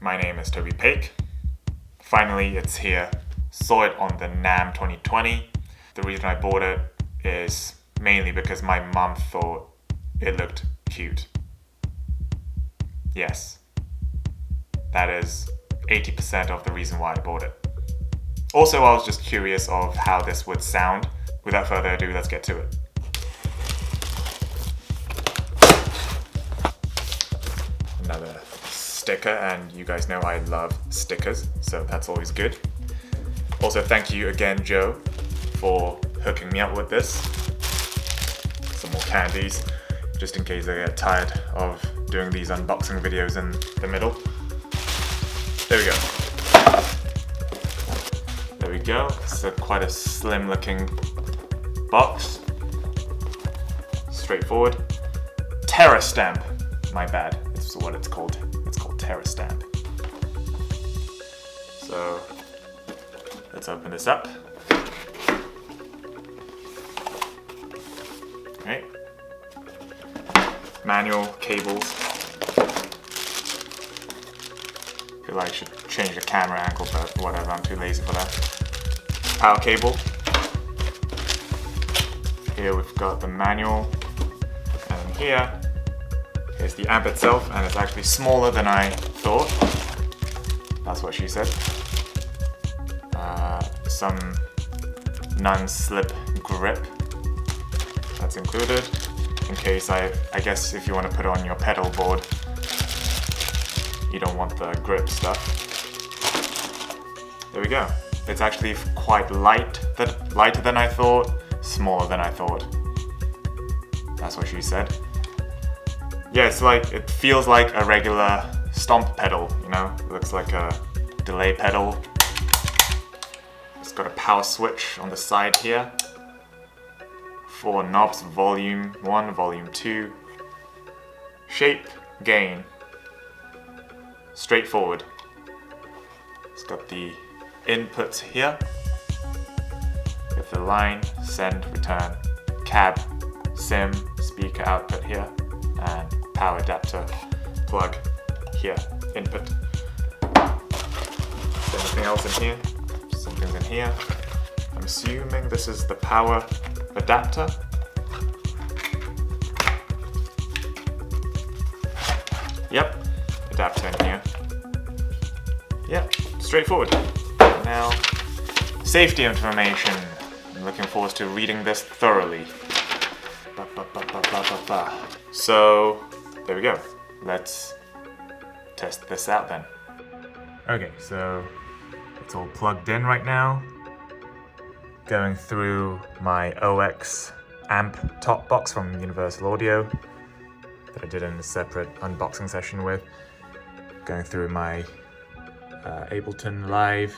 My name is Toby Paik. Finally, it's here. Saw it on the NAMM 2020. The reason I bought it is mainly because my mum thought it looked cute. Yes, that is 80% of the reason why I bought it. Also, I was just curious of how this would sound. Without further ado, let's get to it. Another sticker, and you guys know I love stickers, so that's always good. Also, thank you again, Joe, for hooking me up with this. Some more candies, just in case I get tired of doing these unboxing videos in the middle. There we go. There we go. It's quite a slim looking box. Straightforward. Terra Stamp. My bad. It's what it's called. It's called Terra Stamp. So let's open this up. Okay. Manual, cables. Feel like I should change the camera angle, but whatever, I'm too lazy for that. Power cable. Here we've got the manual, and here's the amp itself, and it's actually smaller than I thought. That's what she said. Some non-slip grip that's included, in case I guess if you want to put it on your pedal board, you don't want the grip stuff. There we go. It's actually quite lighter than I thought, smaller than I thought. That's what she said. Yeah, it feels like a regular stomp pedal, you know? It looks like a delay pedal. It's got a power switch on the side here. 4 knobs, volume 1, volume 2. Shape, gain. Straightforward. It's got the inputs here. With the line, send, return, cab, sim, speaker output here, and power adapter plug here, input. Is there anything else in here? Something's in here. I'm assuming this is the power adapter. Yep, adapter in here. Yep, straightforward. Now, safety information. I'm looking forward to reading this thoroughly. So, there we go. Let's test this out then. Okay, so it's all plugged in right now. Going through my OX amp top box from Universal Audio that I did in a separate unboxing session with. Going through my Ableton Live.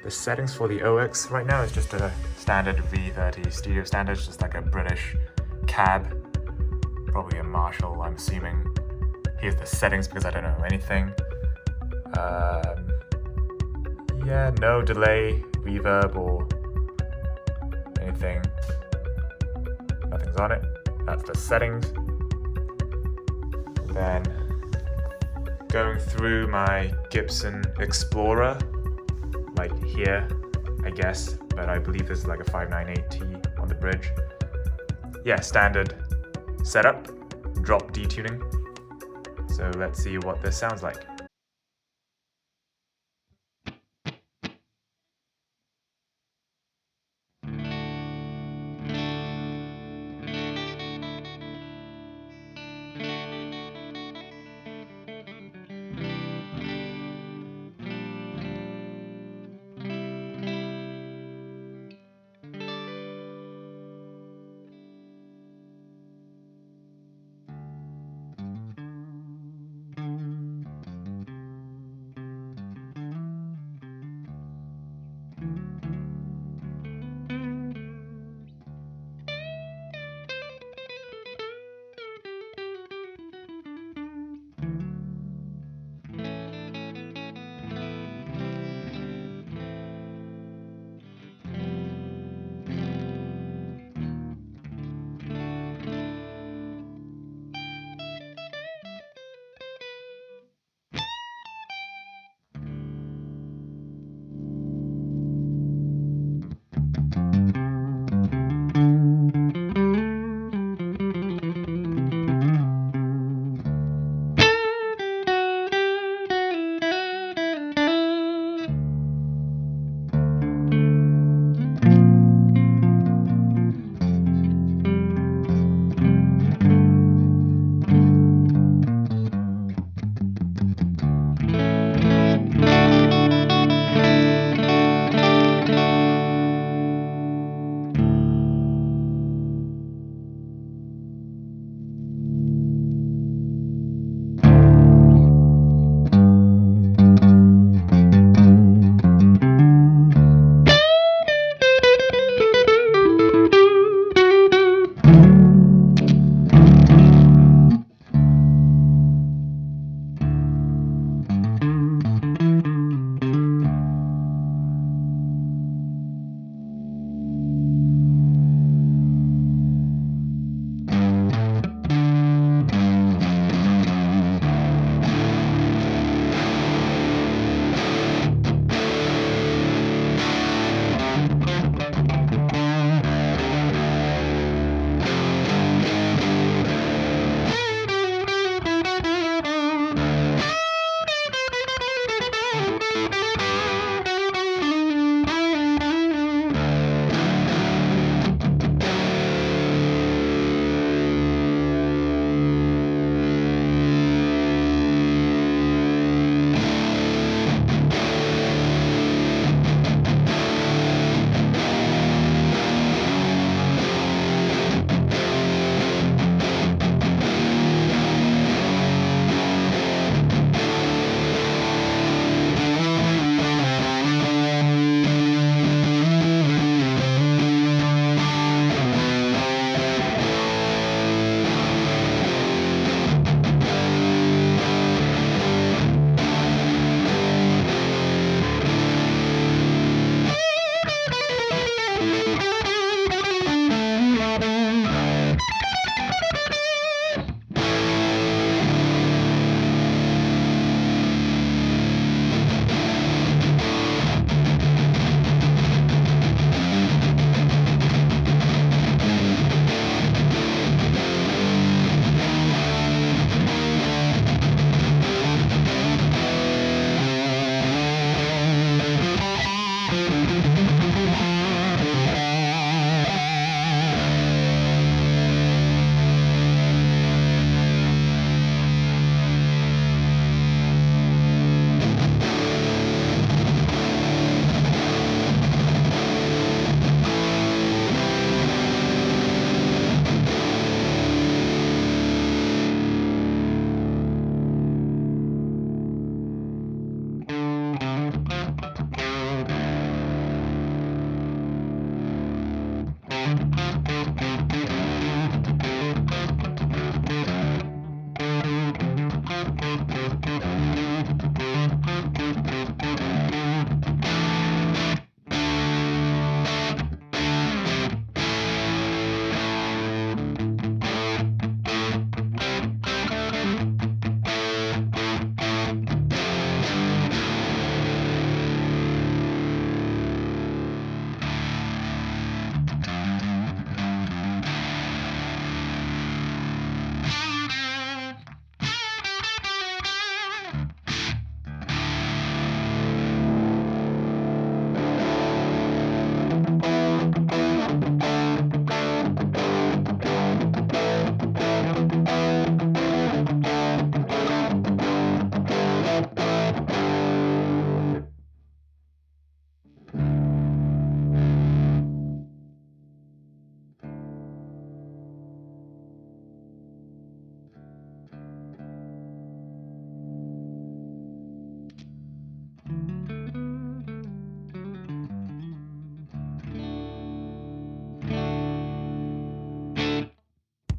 The settings for the OX right now is just a standard V30 studio standard, just like a British cab, probably a Marshall, I'm assuming. Here's the settings because I don't know anything. Yeah, no delay, reverb, or anything. Nothing's on it. That's the settings. Then going through my Gibson Explorer, like here, I guess, but I believe this is like a 598T on the bridge. Yeah, standard setup, drop detuning. So let's see what this sounds like.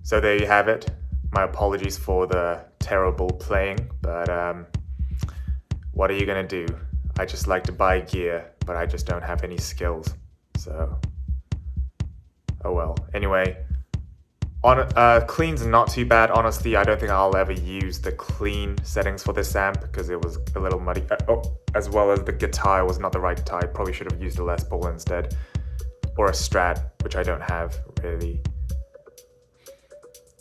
So there you have it. My apologies for the terrible playing, but what are you gonna do? I just like to buy gear, but I just don't have any skills. So, oh well. Anyway, clean's not too bad. Honestly, I don't think I'll ever use the clean settings for this amp because it was a little muddy. As well as the guitar was not the right type. Probably should have used a Les Paul instead, or a Strat, which I don't have really.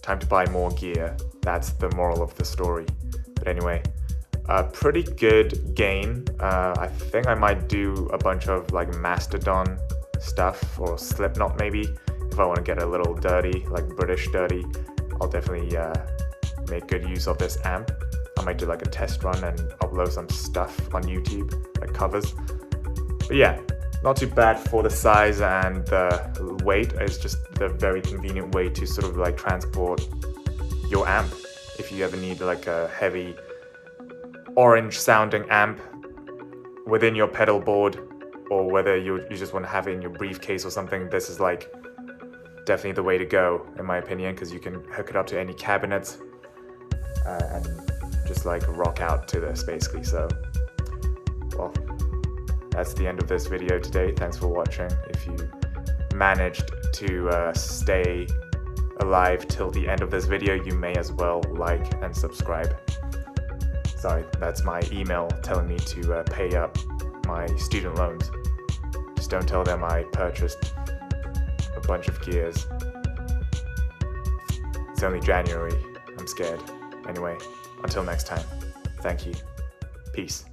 Time to buy more gear. That's the moral of the story. But anyway, pretty good gain. I think I might do a bunch of like Mastodon stuff or Slipknot maybe. If I want to get a little dirty, like British dirty, I'll definitely make good use of this amp. I might do like a test run and upload some stuff on YouTube, like covers. But yeah, not too bad for the size and the weight. It's just a very convenient way to sort of like transport your amp if you ever need like a heavy orange sounding amp within your pedal board, or whether you just want to have it in your briefcase or something. This is like definitely the way to go in my opinion, because you can hook it up to any cabinets and just like rock out to this basically. So well, that's the end of this video today. Thanks for watching. If you managed to stay alive till the end of this video, you may as well like and subscribe. Sorry, that's my email telling me to pay up my student loans. Just don't tell them I purchased a bunch of gears. It's only January. I'm scared. Anyway, until next time. Thank you. Peace.